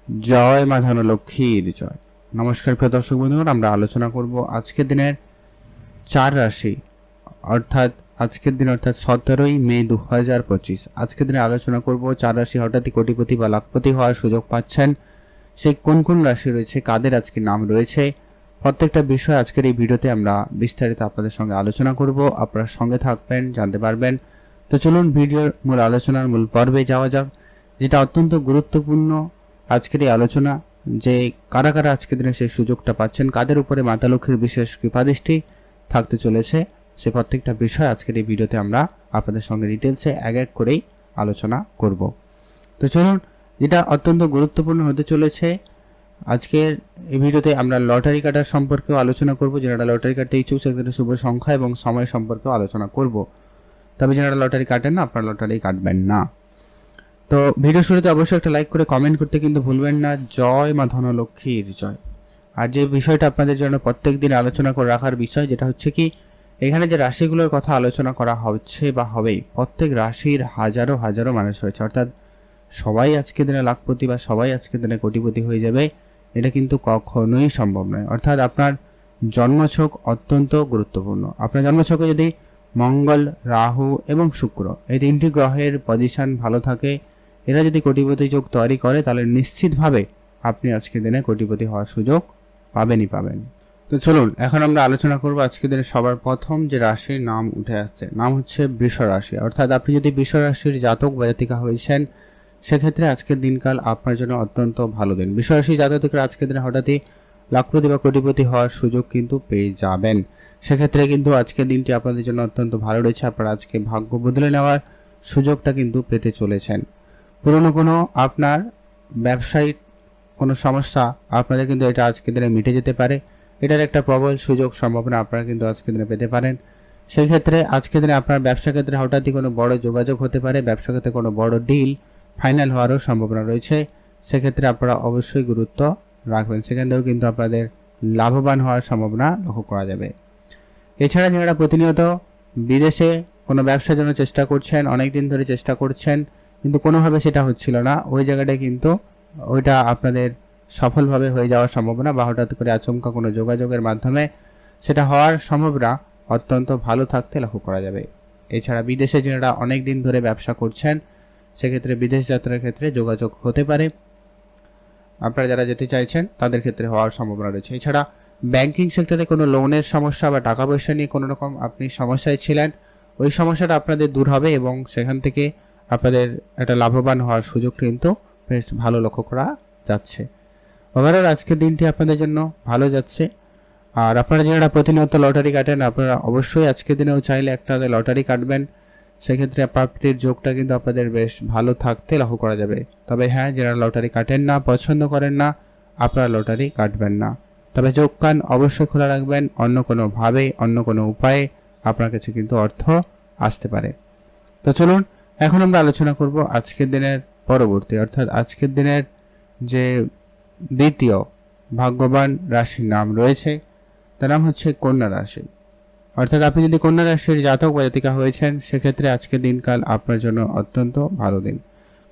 জয় মা ধনলক্ষ্মীর জয়। নমস্কার প্রিয় দর্শক বন্ধুগণ, আমরা আলোচনা করব আজকের দিনের 4 রাশি অর্থাৎ আজকের দিন অর্থাৎ 17ই মে 2025। আজকের দিনে আলোচনা করব 4 রাশি হঠাৎই কোটিপতি বা লাখপতি হওয়ার সুযোগ পাচ্ছেন, সেই কোন কোন রাশি রয়েছে, কাদের আজকে নাম রয়েছে, প্রত্যেকটা বিষয় আজকের এই ভিডিওতে আমরা বিস্তারিত আপনাদের সঙ্গে আলোচনা করব। আপনারা সঙ্গে থাকবেন, জানতে পারবেন। তো চলুন ভিডিওর মূল আলোচনার মূল পর্বে যাওয়া যাক, যেটা অত্যন্ত গুরুত্বপূর্ণ আজকের এই আলোচনা, যে কারা কারা আজকের দিনে সেই সুযোগটা পাচ্ছেন, কাদের উপরে মাতা লক্ষ্মীর বিশেষ কৃপাদৃষ্টি থাকতে চলেছে, সে প্রত্যেকটা বিষয় আজকের এই ভিডিওতে আমরা আপনাদের সঙ্গে ডিটেলসে এক এক করেই আলোচনা করব। তো চলুন, যেটা অত্যন্ত গুরুত্বপূর্ণ হতে চলেছে আজকের এই ভিডিওতে আমরা লটারি কাটার সম্পর্কেও আলোচনা করব। যারা লটারি কাটতে ইচ্ছুক সেক্ষেত্রে শুভ সংখ্যা এবং সময় সম্পর্কেও আলোচনা করব। তবে যারা লটারি কাটেন না, আপনারা লটারি কাটবেন না। তো ভিডিও শুরুতে অবশ্যই একটা লাইক করে কমেন্ট করতে কিন্তু ভুলবেন না। জয় মা ধনলক্ষ্মীর জয়। আর যে বিষয়টা আপনাদের জন্য প্রত্যেক দিন আলোচনা করে রাখার বিষয়, যেটা হচ্ছে কি, এখানে যে রাশিগুলোর কথা আলোচনা করা হচ্ছে বা হবেই, প্রত্যেক রাশির হাজারো হাজারো মানুষ রয়েছে, অর্থাৎ সবাই আজকে দিনে লাখপতি বা সবাই আজকে দিনে কোটিপতি হয়ে যাবে, এটা কিন্তু কখনোই সম্ভব নয়। অর্থাৎ আপনার জন্মছক অত্যন্ত গুরুত্বপূর্ণ। আপনার জন্মছকে যদি মঙ্গল, রাহু এবং শুক্র এই তিনটি গ্রহের পজিশন ভালো থাকে, এরা যদি কোটিপতি যোগ তৈরি করে, তাহলে নিশ্চিতভাবে আপনি আজকের দিনে কোটিপতি হওয়ার সুযোগ পাবেনই পাবেন। তো চলুন, এখন আমরা আলোচনা করব আজকের দিনে সবার প্রথম যে রাশির নাম উঠে আসছে, নাম হচ্ছে বৃষ রাশি। অর্থাৎ আপনি যদি বৃষ রাশির জাতক বা জাতিকা হয়েছেন, সেক্ষেত্রে আজকের দিনকাল আপনার জন্য অত্যন্ত ভালো দিন। বৃষ রাশি জাতকরা আজকের দিনে হঠাৎই লাখপতি বা কোটিপতি হওয়ার সুযোগ কিন্তু পেয়ে যাবেন। সেক্ষেত্রে কিন্তু আজকের দিনটি আপনাদের জন্য অত্যন্ত ভালো রয়েছে। আপনারা আজকে ভাগ্য বদলে নেওয়ার সুযোগটা কিন্তু পেতে চলেছেন। পুরনো কোনো আপনার ব্যবসায়িক কোনো সমস্যা আপনাদের কিন্তু এটা আজকের দিনে মিটে যেতে পারে। এটার একটা প্রবল সুযোগ সম্ভাবনা আপনারা কিন্তু আজকের দিনে পেতে পারেন। সেই ক্ষেত্রে আজকের দিনে আপনার ব্যবসা ক্ষেত্রে হঠাৎই কোনো বড় যোগাযোগ হতে পারে, ব্যবসা ক্ষেত্রে কোনো বড় ডিল ফাইনাল হওয়ারও সম্ভাবনা রয়েছে। সেক্ষেত্রে আপনারা অবশ্যই গুরুত্ব রাখবেন, সেখান থেকেও কিন্তু আপনাদের লাভবান হওয়ার সম্ভাবনা লক্ষ্য করা যাবে। এছাড়া যারা প্রতিনিয়ত বিদেশে কোনো ব্যবসার জন্য চেষ্টা করছেন, অনেক দিন ধরে চেষ্টা করছেন কিন্তু কোনোভাবে সেটা হচ্ছিল না, ওই জায়গাটায় কিন্তু ওইটা আপনাদের সফলভাবে হয়ে যাওয়ার সম্ভাবনা বা হঠাৎ করে আচমকা কোনো যোগাযোগের মাধ্যমে সেটা হওয়ার সম্ভাবনা অত্যন্ত ভালো থাকতে লক্ষ্য করা যাবে। এছাড়া বিদেশে যারা অনেক দিন ধরে ব্যবসা করছেন, সেক্ষেত্রে বিদেশ যাত্রার ক্ষেত্রে যোগাযোগ হতে পারে। আপনারা যারা যেতে চাইছেন তাদের ক্ষেত্রে হওয়ার সম্ভাবনা রয়েছে। এছাড়া ব্যাংকিং সেক্টরে কোনো লোনের সমস্যা বা টাকা পয়সা নিয়ে কোনো রকম আপনি সমস্যায় ছিলেন, ওই সমস্যাটা আপনাদের দূর হবে এবং সেখান থেকে আপনাদের একটা লাভবান হওয়ার সুযোগ কিন্তু বেশ ভালো লক্ষ্য করা যাচ্ছে। ওভারঅল আজকের দিনটি আপনাদের জন্য ভালো যাচ্ছে। আর আপনারা যারা প্রতিনিয়ত লটারি কাটেন, আপনারা অবশ্যই আজকের দিনেও চাইলে একটা লটারি কাটবেন। সেক্ষেত্রে প্রাপ্তির যোগটা কিন্তু আপনাদের বেশ ভালো থাকতে লক্ষ্য করা যাবে। তবে হ্যাঁ, যারা লটারি কাটেন না, পছন্দ করেন না, আপনারা লটারি কাটবেন না। তবে চোখ কান অবশ্যই খোলা রাখবেন, অন্য কোনোভাবে অন্য কোনো উপায়ে আপনার কাছে কিন্তু অর্থ আসতে পারে। তো চলুন, এখন আমরা আলোচনা করব আজকের দিনের পরবর্তী অর্থাৎ আজকের দিনের যে দ্বিতীয় ভাগ্যবান রাশির নাম রয়েছে, তার নাম হচ্ছে কন্যা রাশি। অর্থাৎ আপনি যদি কন্যা রাশির জাতক বা জাতিকা হয়েছেন, সেক্ষেত্রে আজকের দিনকাল আপনার জন্য অত্যন্ত ভালো দিন।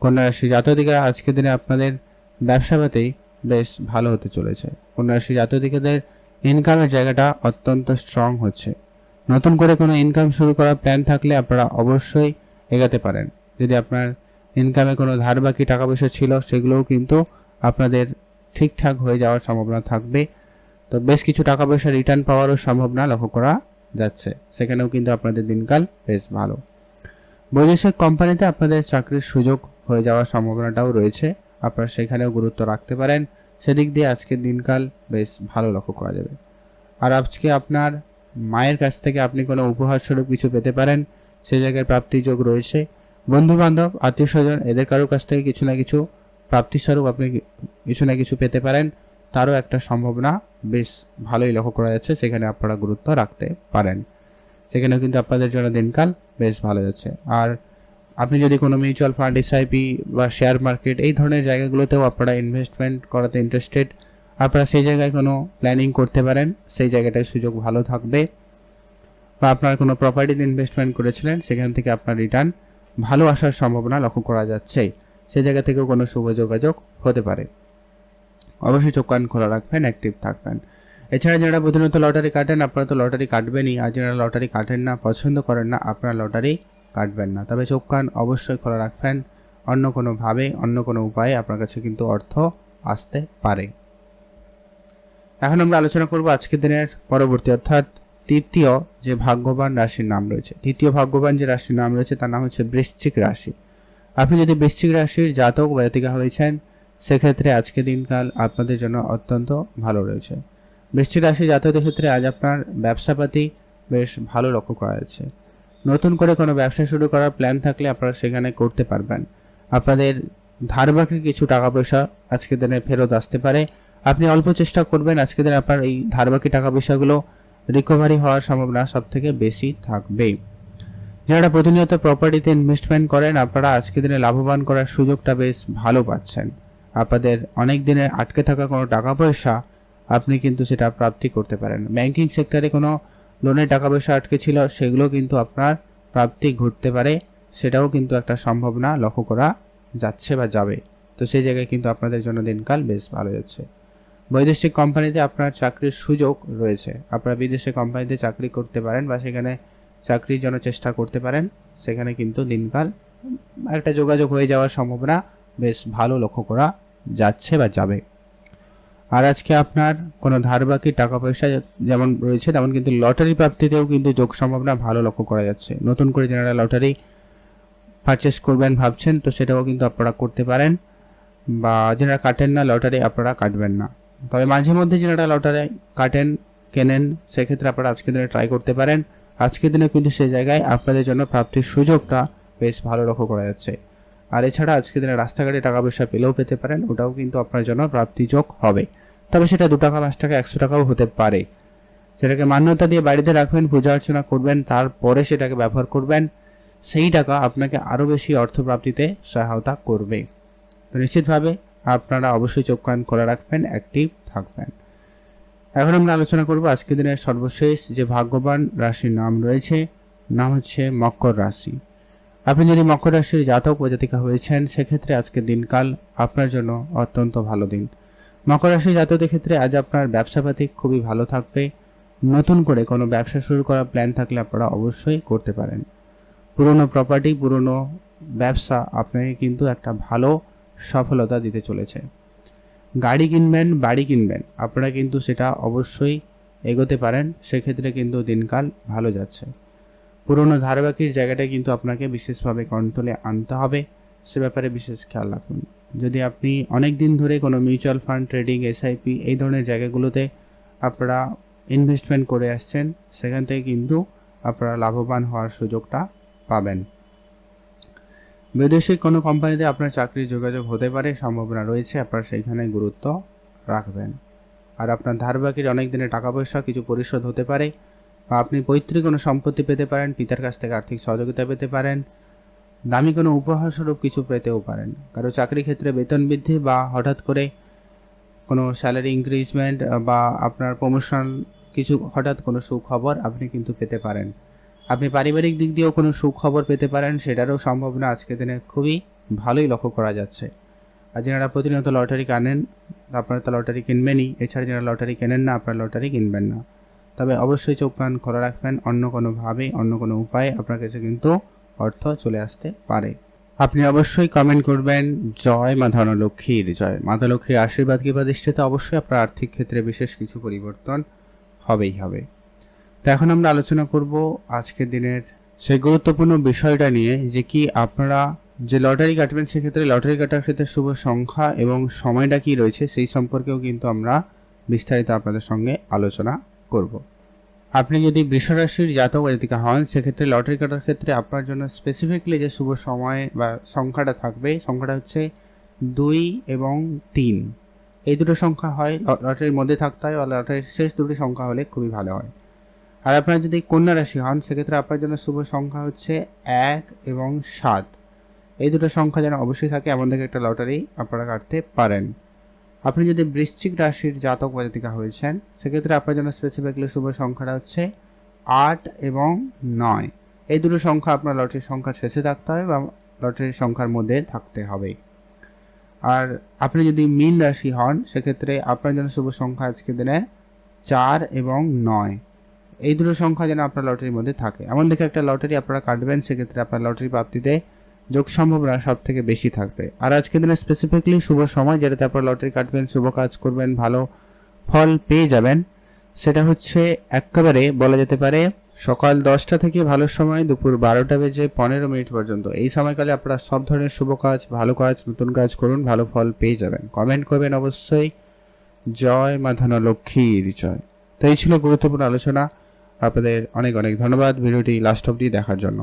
কন্যা রাশির জাতকরা আজকের দিনে আপনাদের ব্যবসাতেই বেশ ভালো হতে চলেছে। কন্যা রাশির জাতকদের ইনকামের জায়গাটা অত্যন্ত স্ট্রং হচ্ছে। নতুন করে কোনো ইনকাম শুরু করার প্ল্যান থাকলে আপনারা অবশ্যই এগাতে পারেন। যদি আপনার ইনকামে কোনো ধার বাকি টাকা পয়সা ছিল, সেগুলোও কিন্তু আপনাদের ঠিকঠাক হয়ে যাওয়ার সম্ভাবনা থাকবে। তো বেশ কিছু টাকা পয়সা রিটার্ন পাওয়ারও সম্ভাবনা লক্ষ্য করা যাচ্ছে, সেখানেও কিন্তু আপনাদের দিনকাল বেশ ভালো। বৈদেশিক কোম্পানিতে আপনাদের চাকরির সুযোগ হয়ে যাওয়ার সম্ভাবনাটাও রয়েছে, আপনারা সেখানেও গুরুত্ব রাখতে পারেন। সেদিক দিয়ে আজকের দিনকাল বেশ ভালো লক্ষ্য করা যাবে। আর আজকে আপনার মায়ের কাছ থেকে আপনি কোনো উপহার স্বরূপ কিছু পেতে পারেন, সেই জায়গায় প্রাপ্তির যোগ রয়েছে। বন্ধু বান্ধব, আত্মীয় স্বজন, এদের কারোর কাছ থেকে কিছু না কিছু প্রাপ্তিস্বরূপ আপনি কিছু না কিছু পেতে পারেন, তারও একটা সম্ভাবনা বেশ ভালোই লক্ষ্য করা যাচ্ছে। সেখানে আপনারা গুরুত্ব রাখতে পারেন, সেখানেও কিন্তু আপনাদের জন্য দিনকাল বেশ ভালো যাচ্ছে। আর আপনি যদি কোনো মিউচুয়াল ফান্ড, এসআইপি বা শেয়ার মার্কেট এই ধরনের জায়গাগুলোতেও আপনারা ইনভেস্টমেন্ট করাতে ইন্টারেস্টেড, আপনারা সেই জায়গায় কোনো প্ল্যানিং করতে পারেন, সেই জায়গাটায় সুযোগ ভালো থাকবে। বা আপনার কোনো প্রপার্টিতে ইনভেস্টমেন্ট করেছিলেন, সেখান থেকে আপনার রিটার্ন ভালো আসার সম্ভাবনা লক্ষ্য করা যাচ্ছে। সেই জায়গা থেকেও কোনো শুভ যোগাযোগ হতে পারে। অবশ্যই চোখ কান খোলা রাখবেন, অ্যাক্টিভ থাকবেন। এছাড়া যারা প্রতিনিয়ত লটারি কাটেন আপনারা তো লটারি কাটবেনই, আর যারা লটারি কাটেন না, পছন্দ করেন না, আপনারা লটারি কাটবেন না। তবে চোখ কান অবশ্যই খোলা রাখবেন, অন্য কোনোভাবে অন্য কোনো উপায়ে আপনার কাছে কিন্তু অর্থ আসতে পারে। এখন আমরা আলোচনা করব আজকের দিনের পরবর্তী অর্থাৎ তৃতীয় যে ভাগ্যবান রাশির নাম রয়েছে। তৃতীয় ভাগ্যবান যে রাশির নাম রয়েছে তার নাম হচ্ছে বৃশ্চিক রাশি। আপনি যদি বৃশ্চিক রাশির জাতক বা জাতিকা হয়েছেন সেক্ষেত্রে আজকের দিনকাল আপনাদের জন্য অত্যন্ত ভালো রয়েছে। বৃশ্চিক রাশি জাতকদের ক্ষেত্রে আজ আপনার ব্যবসাপাতি বেশ ভালো লক্ষ্য করা যাচ্ছে। নতুন করে কোনো ব্যবসা শুরু করার প্ল্যান থাকলে আপনারা সেখানে করতে পারবেন। আপনাদের ধার বাকির কিছু টাকা পয়সা আজকের দিনে ফেরত আসতে পারে। আপনি অল্প চেষ্টা করবেন, আজকের দিনে আপনার এই ধার বাকি টাকা পয়সাগুলো রিকভারি হওয়ার সম্ভাবনা সব থেকে বেশি থাকবে। যারা প্রতিনিয়ত প্রপার্টিতে ইনভেস্টমেন্ট করেন আপনারা আজকের দিনে লাভবান করার সুযোগটা বেশ ভালো পাচ্ছেন। আপনাদের অনেক দিনে আটকে থাকা কোনো টাকা পয়সা আপনি কিন্তু সেটা প্রাপ্তি করতে পারেন। ব্যাংকিং সেক্টরে কোনো লোনের টাকা পয়সা আটকে ছিল সেগুলো কিন্তু আপনার প্রাপ্তি ঘটতে পারে, সেটাও কিন্তু একটা সম্ভাবনা লক্ষ্য করা যাচ্ছে বা যাবে। তো সেই জায়গায় কিন্তু আপনাদের জন্য দিনকাল বেশ ভালো যাচ্ছে। বৈদেশিক কোম্পানিতে আপনার চাকরির সুযোগ রয়েছে, আপনারা বিদেশে কোম্পানিতে চাকরি করতে পারেন বা সেখানে চাকরির জন্য চেষ্টা করতে পারেন। সেখানে কিন্তু দিনকাল একটা যোগাযোগ হয়ে যাওয়ার সম্ভাবনা বেশ ভালো লক্ষ্য করা যাচ্ছে বা যাবে। আর আজকে আপনার কোনো ধার বাকি টাকা পয়সা যেমন রয়েছে তেমন কিন্তু লটারি প্রাপ্তিতেও কিন্তু যোগ সম্ভাবনা ভালো লক্ষ্য করা যাচ্ছে। নতুন করে যারা লটারি পারচেস করবেন ভাবছেন তো সেটাও কিন্তু আপনারা করতে পারেন, বা যারা কাটেন না লটারি আপনারা কাটবেন না। তবে মাঝে মধ্যে যারা লটারি কাটেন কেনেন সেক্ষেত্রে আপনারা আজকের দিনে ট্রাই করতে পারেন। আজকের দিনে কিন্তু সেই জায়গায় আপনাদের জন্য প্রাপ্তির সুযোগটা বেশ ভালো লক্ষ্য করা যাচ্ছে। আর এছাড়া আজকের দিনে রাস্তাঘাটে টাকা পয়সা পেলেও পেতে পারেন, ওটাও কিন্তু আপনার জন্য প্রাপ্তিযোগ হবে। তবে সেটা 2 টাকা 5 টাকা 100 টাকাও হতে পারে। সেটাকে মান্যতা দিয়ে বাড়িতে রাখবেন, পূজা অর্চনা করবেন, তারপরে সেটাকে ব্যবহার করবেন। সেই টাকা আপনাকে আরও বেশি অর্থপ্রাপ্তিতে সহায়তা করবে। তো নিশ্চিতভাবে আপনারা অবশ্যই চোখ কান খোলা রাখবেন, অ্যাক্টিভ থাকবেন। এখন আমরা আলোচনা করব আজকের দিনের সর্বশেষ যে ভাগ্যবান রাশির নাম রয়েছে, নাম হচ্ছে মকর রাশি। আপনি যদি মকর রাশির জাতক বা জাতিকা হয়েছেন সেক্ষেত্রে আজকের দিনকাল আপনার জন্য অত্যন্ত ভালো দিন। মকর রাশির জাতকদের ক্ষেত্রে আজ আপনার ব্যবসাপাতি খুবই ভালো থাকবে। নতুন করে কোনো ব্যবসা শুরু করার প্ল্যান থাকলে আপনারা অবশ্যই করতে পারেন। পুরনো প্রপার্টি পুরনো ব্যবসা আপনাকে কিন্তু একটা ভালো সফলতা দিতে চলেছে। গাড়ি কিনবেন, বাড়ি কিনবেন, আপনারা কিন্তু সেটা অবশ্যই এগোতে পারেন। সেক্ষেত্রে কিন্তু দিনকাল ভালো যাচ্ছে। পুরনো ধারাবাহিক জায়গাটা কিন্তু আপনাকে বিশেষভাবে কন্ট্রোলে আনতে হবে, সে ব্যাপারে বিশেষ খেয়াল রাখুন। যদি আপনি অনেক দিন ধরে কোনো মিউচুয়াল ফান্ড, ট্রেডিং, এসআইপি এই ধরনের জায়গাগুলোতে আপনারা ইনভেস্টমেন্ট করে আসছেন সেখান থেকে কিন্তু আপনারা লাভবান হওয়ার সুযোগটা পাবেন। বৈদেশিক কোনো কোম্পানিতে আপনার চাকরির যোগাযোগ হতে পারে, সম্ভাবনা রয়েছে, আপনারা সেইখানে গুরুত্ব রাখবেন। আর আপনার ধারবাকির অনেক দিনের টাকা পয়সা কিছু পরিশোধ হতে পারে, বা আপনি পৈতৃক কোনো সম্পত্তি পেতে পারেন, পিতার কাছ থেকে আর্থিক সহযোগিতা পেতে পারেন, দামি কোনো উপহার স্বরূপ কিছু পেতেও পারেন। কারো চাকরি ক্ষেত্রে বেতন বৃদ্ধি বা হঠাৎ করে কোনো স্যালারি ইনক্রিজমেন্ট বা আপনার প্রমোশন, কিছু হঠাৎ কোনো সুখবর আপনি কিন্তু পেতে পারেন। আপনি পারিবারিক দিক দিয়েও কোনো সুখবর পেতে পারেন, সেটারও সম্ভাবনা আজকের দিনে খুবই ভালোই লক্ষ্য করা যাচ্ছে। আর যারা প্রতিনিয়ত লটারি কানেন আপনারা তো লটারি কিনবেনই, এছাড়া যারা লটারি কেনেন না আপনারা লটারি কিনবেন না। তবে অবশ্যই চোখ কান খোলা রাখবেন, অন্য কোনোভাবে অন্য কোনো উপায়ে আপনার কাছে কিন্তু অর্থ চলে আসতে পারে। আপনি অবশ্যই কমেন্ট করবেন জয় মা ধনলক্ষ্মীর জয়। মাতা লক্ষ্মীর আশীর্বাদ কিংবা দৃষ্টিতে অবশ্যই আপনার আর্থিক ক্ষেত্রে বিশেষ কিছু পরিবর্তন হবেই হবে। তো এখন আমরা আলোচনা করব আজকের দিনের সেই গুরুত্বপূর্ণ বিষয়টা নিয়ে, যে কি আপনারা যে লটারি কাটবেন সেক্ষেত্রে লটারি কাটার ক্ষেত্রে শুভ সংখ্যা এবং সময়টা কি রয়েছে সেই সম্পর্কেও কিন্তু আমরা বিস্তারিত আপনাদের সঙ্গে আলোচনা করব। আপনি যদি বৃষ রাশির জাতক জাতিকা হন সেক্ষেত্রে লটারি কাটার ক্ষেত্রে আপনার জন্য স্পেসিফিকলি যে শুভ সময় বা সংখ্যাটা থাকবে, সংখ্যাটা হচ্ছে 2 এবং 3। এই দুটো সংখ্যা হয় লটারির মধ্যে থাকতে হয়, বা লটারির শেষ দুটি সংখ্যা হলে খুবই ভালো হয়। আর আপনারা যদি কন্যা রাশি হন সেক্ষেত্রে আপনার জন্য শুভ সংখ্যা হচ্ছে 1 এবং 7। এই দুটো সংখ্যা যেন অবশ্যই থাকে এমন থেকে একটা লটারি আপনারা কাটতে পারেন। আপনি যদি বৃশ্চিক রাশির জাতক বা জাতিকা হয়েছেন সেক্ষেত্রে আপনার জন্য স্পেসিফিকলি শুভ সংখ্যাটা হচ্ছে 8 এবং 9। এই দুটো সংখ্যা আপনার লটারির সংখ্যার শেষে থাকতে হবে বা লটারির সংখ্যার মধ্যে থাকতে হবে। আর আপনি যদি মীন রাশি হন সেক্ষেত্রে আপনার জন্য শুভ সংখ্যা আজকের দিনে 4 এবং 9, এই দুটো সংখ্যা যেন আপনার লটারির মধ্যে থাকে। এমন দেখে একটা লটারি আপনারা কাটবেন, সেক্ষেত্রে আপনার লটারি প্রাপ্তিতে যোগ সম্ভাবনা সব থেকে বেশি থাকবে। আর আজকের দিনে স্পেসিফিকলি শুভ সময় যেটাতে আপনারা লটারি কাটবেন, শুভ কাজ করবেন, ভালো ফল পেয়ে যাবেন, সেটা হচ্ছে একেবারে বলা যেতে পারে সকাল 10টা থেকে ভালো সময় দুপুর 12টা বেজে 15 মিনিট পর্যন্ত। এই সময়কালে আপনারা সব ধরনের শুভ কাজ, ভালো কাজ, নতুন কাজ করুন, ভালো ফল পেয়ে যাবেন। কমেন্ট করবেন অবশ্যই জয় মা ধনলক্ষ্মীর জয়। তো এই ছিল গুরুত্বপূর্ণ আলোচনা। আপনাদের অনেক অনেক ধন্যবাদ ভিডিওটি লাস্ট অবধি দেখার জন্য।